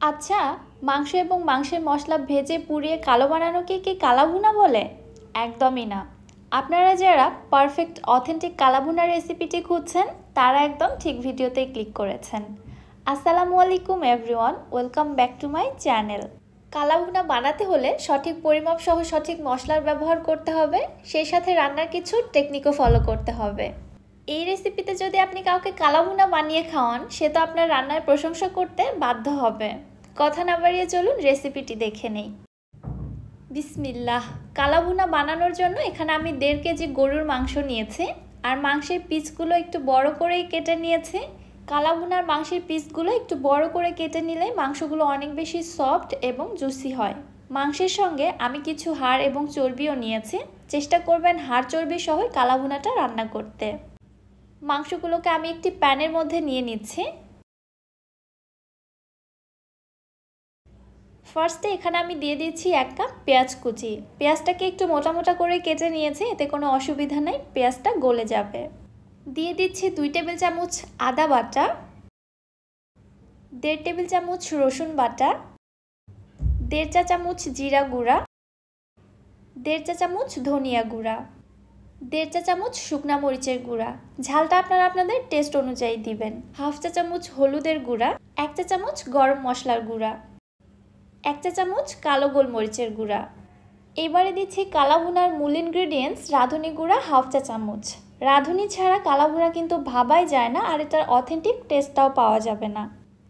আচ্ছা, মাংস এবং মাংসের মশলা ভেজে পুড়িয়ে কালো বানানোকে কি কালাভুনা বলে? একদমই না। আপনারা যারা পারফেক্ট অথেন্টিক কালাভুনা রেসিপিটি খুঁজছেন, তারা একদম ঠিক ভিডিওতে ক্লিক করেছেন। আসসালামু আলাইকুম everyone, welcome back to my channel. Kalabhuna বানাতে হলে সঠিক পরিমাপ সহ সঠিক মশলার ব্যবহার করতে হবে, সেই সাথে রান্নার কিছু টেকনিকও ফলো করতে হবে। এই রেসিপিতে যদি আপনি কাউকে কালাভুনা বানিয়ে খাওয়ান, সে তো আপনার রান্নার প্রশংসা করতে বাধ্য হবে। কথা না বাড়িয়ে চলুন রেসিপিটি দেখে নেই। বিসমিল্লাহ। কালাভুনা বানানোর জন্য এখানে আমি 1.5 কেজি গরুর মাংস নিয়েছি, আর মাংসের পিসগুলো একটু বড় করেই কেটে নিয়েছি। কালাভুনার মাংসের পিসগুলো একটু বড় করে কেটে নিলে মাংসগুলো অনেক বেশি সফট এবং জুসি হয়। মাংসের সঙ্গে আমি কিছু হাড় এবং চর্বিও নিয়েছি। চেষ্টা করবেন হাড় চর্বি সহ কালাভুনাটা রান্না করতে। মাংসগুলোকে আমি একটি প্যানের মধ্যে নিয়ে নিচ্ছি। ফার্স্টে এখানে আমি দিয়ে দিচ্ছি 1 কাপ পেঁয়াজ কুচি। পেঁয়াজটাকে একটু মোটা মোটা করে কেটে নিয়েছি, এতে কোনো অসুবিধা নেই, পেঁয়াজটা গলে যাবে। দিয়ে দিচ্ছি 2 টেবিল চামচ আদা বাটা, 1.5 টেবিল চামচ রসুন বাটা, 1.5 চা চামচ জিরা গুঁড়া, 1.5 চা চামচ ধনিয়া গুঁড়া, 1.5 চা চামচ শুকনা মরিচের গুঁড়া। ঝালটা আপনারা আপনাদের টেস্ট অনুযায়ী দিবেন। 1/2 চা চামচ হলুদের গুঁড়া, 1 চা চামচ গরম মশলার গুঁড়া, 1 চা চামচ কালো গোলমরিচের গুঁড়া। এবারে দিচ্ছি কালাভুনার মূল ইনগ্রেডিয়েন্টস রাঁধুনি গুঁড়া 1/2 চা চামচ। রাঁধুনি ছাড়া কালাভুনা কিন্তু ভাবাই যায় না, আর এটার অথেন্টিক টেস্টটাও পাওয়া যাবে না।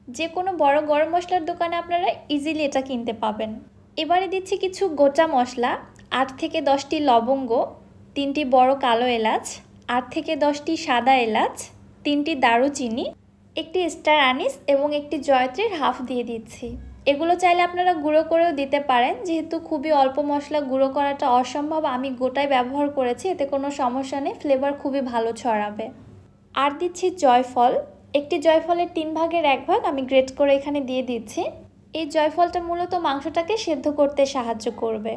যে কোনো বড় গরম মশলার দোকানে আপনারা ইজিলি এটা কিনতে পাবেন। এবারে দিচ্ছি কিছু গোটা মশলা, 8 থেকে 10টি লবঙ্গ, 3টি বড় কালো এলাচ, 8 থেকে 10টি সাদা এলাচ, 3টি দারুচিনি, একটি স্টার আনিস এবং একটি জয়ত্রীর হাফ দিয়ে দিচ্ছি। এগুলো চাইলে আপনারা গুঁড়ো করেও দিতে পারেন, যেহেতু খুবই অল্প মশলা গুঁড়ো করাটা অসম্ভব, আমি গোটাই ব্যবহার করেছি, এতে কোনো সমস্যা নেই, ফ্লেভার খুবই ভালো ছড়াবে। আর দিচ্ছি জয়ফল। একটি জয়ফলের 3 ভাগের 1 ভাগ আমি গ্রেট করে এখানে দিয়ে দিচ্ছি। এই জয়ফলটা মূলত মাংসটাকে সেদ্ধ করতে সাহায্য করবে।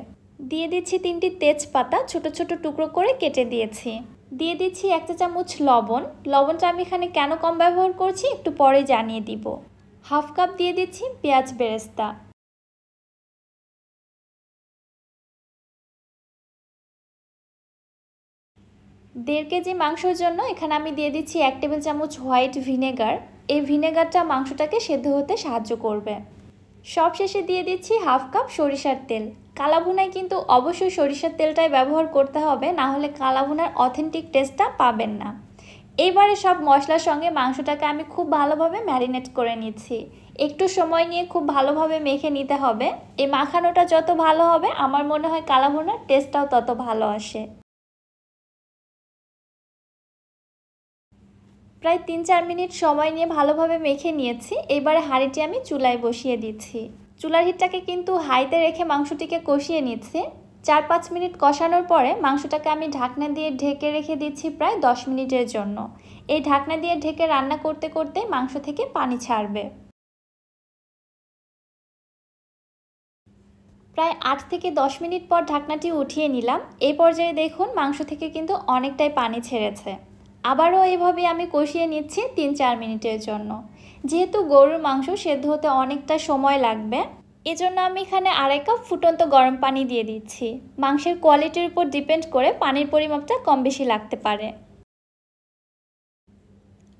দিয়ে দিচ্ছি 3টি তেজপাতা ছোট ছোট টুকরো করে কেটে দিয়েছি। দিয়ে দিচ্ছি 1 চা চামচ লবণ। লবণটা আমি এখানে কেন কম ব্যবহার করছি একটু পরে জানিয়ে দিব। 1/2 কাপ দিয়ে দিচ্ছি পেঁয়াজ বেরেস্তা। দেড় কেজি মাংসের জন্য এখানে আমি দিয়ে দিচ্ছি 1 টেবিল চামচ হোয়াইট ভিনেগার। এই ভিনেগারটা মাংসটাকে সেদ্ধ হতে সাহায্য করবে। সব শেষে দিয়ে দিচ্ছি 1/2 কাপ সরিষার তেল। কালাভুনায় কিন্তু অবশ্যই সরিষার তেলটাই ব্যবহার করতে হবে, না হলে কালাভুনার অথেন্টিক টেস্টটা পাবেন না। এইবারে সব মশলার সঙ্গে মাংসটাকে আমি খুব ভালোভাবে ম্যারিনেট করে নিচ্ছি। একটু সময় নিয়ে খুব ভালোভাবে মেখে নিতে হবে। এই মাখানোটা যত ভালো হবে আমার মনে হয় কালাভুনার টেস্টটাও তত ভালো আসে। প্রায় 3-4 মিনিট সময় নিয়ে ভালোভাবে মেখে নিয়েছি। এবারে হাঁড়িটি আমি চুলায় বসিয়ে দিচ্ছি। চুলার হিটটাকে কিন্তু হাইতে রেখে মাংসটিকে কষিয়ে নিচ্ছি। 4-5 মিনিট কষানোর পরে মাংসটাকে আমি ঢাকনা দিয়ে ঢেকে রেখে দিচ্ছি প্রায় 10 মিনিটের জন্য। এই ঢাকনা দিয়ে ঢেকে রান্না করতে করতে মাংস থেকে পানি ছাড়বে। প্রায় 8 থেকে 10 মিনিট পর ঢাকনাটি উঠিয়ে নিলাম। এই পর্যায়ে দেখুন মাংস থেকে কিন্তু অনেকটাই পানি ছেড়েছে। আবারও এইভাবে আমি কষিয়ে নিচ্ছি 3-4 মিনিটের জন্য। যেহেতু গরুর মাংস সেদ্ধ হতে অনেকটা সময় লাগবে, এজন্য আমি এখানে 2.5 কাপ ফুটন্ত গরম পানি দিয়ে দিচ্ছি। মাংসের কোয়ালিটির উপর ডিপেন্ড করে পানির পরিমাপটা কম বেশি লাগতে পারে।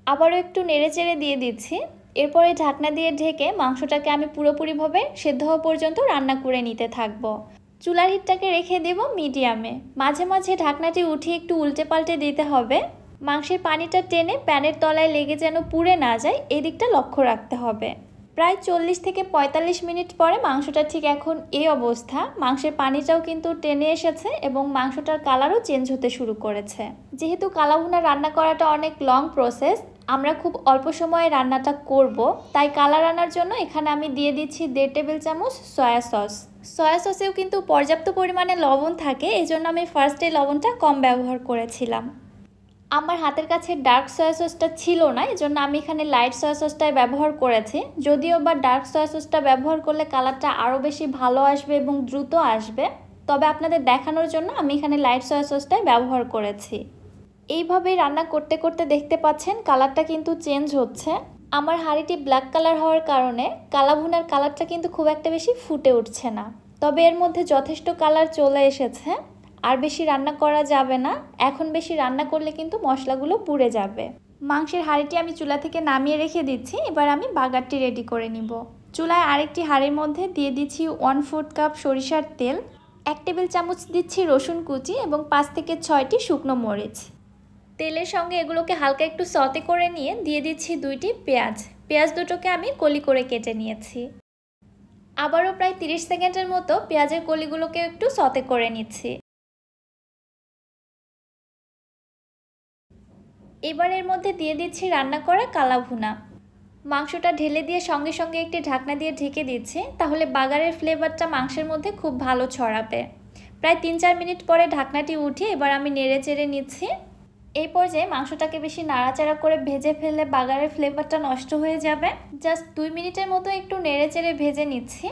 আবারও একটু নেড়েচেড়ে দিয়ে দিচ্ছি। এরপরে ঢাকনা দিয়ে ঢেকে মাংসটাকে আমি পুরোপুরিভাবে সেদ্ধ হওয়া পর্যন্ত রান্না করে নিতে থাকব। চুলার হিটটাকে রেখে দেব মিডিয়ামে। মাঝে মাঝে ঢাকনাটি উঠিয়ে একটু উল্টে পাল্টে দিতে হবে। মাংসের পানিটা টেনে প্যানের তলায় লেগে যেন পুড়ে না যায়, এই দিকটা লক্ষ্য রাখতে হবে। প্রায় 40 থেকে 45 মিনিট পরে মাংসটা ঠিক এখন এই অবস্থা। মাংসের পানিটাও কিন্তু টেনে এসেছে এবং মাংসটার কালারও চেঞ্জ হতে শুরু করেছে। যেহেতু কালাভুনা রান্না করাটা অনেক লং প্রসেস, আমরা খুব অল্প সময়ে রান্নাটা করব, তাই কালার আনার জন্য এখানে আমি দিয়ে দিচ্ছি 1.5 টেবিল চামচ সয়া সস। সয়া সসেও কিন্তু পর্যাপ্ত পরিমাণে লবণ থাকে, এই জন্য আমি ফার্স্টে লবণটা কম ব্যবহার করেছিলাম। আমার হাতের কাছে ডার্ক সয়া সসটা ছিল না, এজন্য আমি এখানে লাইট সয়া সসটাই ব্যবহার করেছি। যদিও বা ডার্ক সয়া সসটা ব্যবহার করলে কালারটা আরও বেশি ভালো আসবে এবং দ্রুত আসবে, তবে আপনাদের দেখানোর জন্য আমি এখানে লাইট সয়া সসটাই ব্যবহার করেছি। এইভাবেই রান্না করতে করতে দেখতে পাচ্ছেন কালারটা কিন্তু চেঞ্জ হচ্ছে। আমার হাঁড়িটি ব্ল্যাক কালার হওয়ার কারণে কালাভুনার কালারটা কিন্তু খুব একটা বেশি ফুটে উঠছে না, তবে এর মধ্যে যথেষ্ট কালার চলে এসেছে। আর বেশি রান্না করা যাবে না, এখন বেশি রান্না করলে কিন্তু মশলাগুলো পুড়ে যাবে। মাংসের হাঁড়িটি আমি চুলা থেকে নামিয়ে রেখে দিচ্ছি। এবার আমি বাগারটি রেডি করে নিব। চুলায় আরেকটি হাঁড়ির মধ্যে দিয়ে দিচ্ছি 1/4 কাপ সরিষার তেল, 1 টেবিল চামচ দিচ্ছি রসুন কুচি এবং 5 থেকে 6টি শুকনো মরিচ। তেলের সঙ্গে এগুলোকে হালকা একটু সতে করে নিয়ে দিয়ে দিচ্ছি 2টি পেঁয়াজ। পেঁয়াজ দুটোকে আমি কলি করে কেটে নিয়েছি। আবারও প্রায় 30 সেকেন্ডের মতো পেঁয়াজের কলিগুলোকে একটু সতে করে নিচ্ছি। এবার এর মধ্যে দিয়ে দিচ্ছি রান্না করা কালাভুনা। মাংসটা ঢেলে দিয়ে সঙ্গে সঙ্গে একটি ঢাকনা দিয়ে ঢেকে দিচ্ছি, তাহলে বাগারের ফ্লেভারটা মাংসের মধ্যে খুব ভালো ছড়াবে। প্রায় 3-4 মিনিট পরে ঢাকনাটি উঠিয়ে এবার আমি নেড়ে চেড়ে নিচ্ছি। এই পর্যায়ে মাংসটাকে বেশি নাড়াচাড়া করে ভেজে ফেললে বাগারের ফ্লেভারটা নষ্ট হয়ে যাবে। জাস্ট 2 মিনিটের মতো একটু নেড়ে চেড়ে ভেজে নিচ্ছি।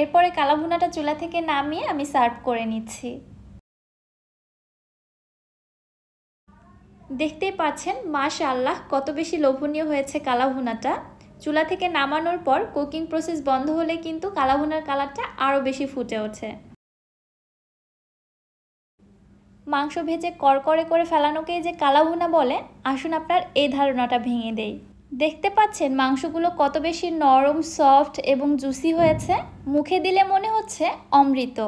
এরপরে কালাভুনাটা চুলা থেকে নামিয়ে আমি সার্ভ করে নিচ্ছি। দেখতেই পাচ্ছেন মাশাআল্লাহ কত বেশি লোভনীয় হয়েছে কালাভুনাটা। চুলা থেকে নামানোর পর কুকিং প্রসেস বন্ধ হলে কিন্তু কালাভুনার কালারটা আরও বেশি ফুটে ওঠে। মাংস ভেজে করকরে করে ফেলানোকেই যে কালাভুনা বলে, আসুন আপনার এই ধারণাটা ভেঙে দেই। দেখতে পাচ্ছেন মাংসগুলো কত বেশি নরম, সফট এবং জুসি হয়েছে। মুখে দিলে মনে হচ্ছে অমৃত।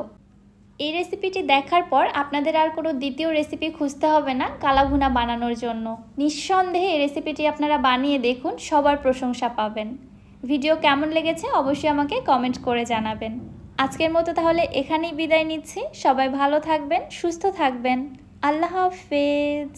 এই রেসিপিটি দেখার পর আপনাদের আর কোনো দ্বিতীয় রেসিপি খুঁজতে হবে না কালাভুনা বানানোর জন্য। নিঃসন্দেহে এই রেসিপিটি আপনারা বানিয়ে দেখুন, সবার প্রশংসা পাবেন। ভিডিও কেমন লেগেছে অবশ্যই আমাকে কমেন্ট করে জানাবেন। আজকের মতো তাহলে এখানেই বিদায় নিচ্ছি। সবাই ভালো থাকবেন, সুস্থ থাকবেন। আল্লাহ হাফেজ।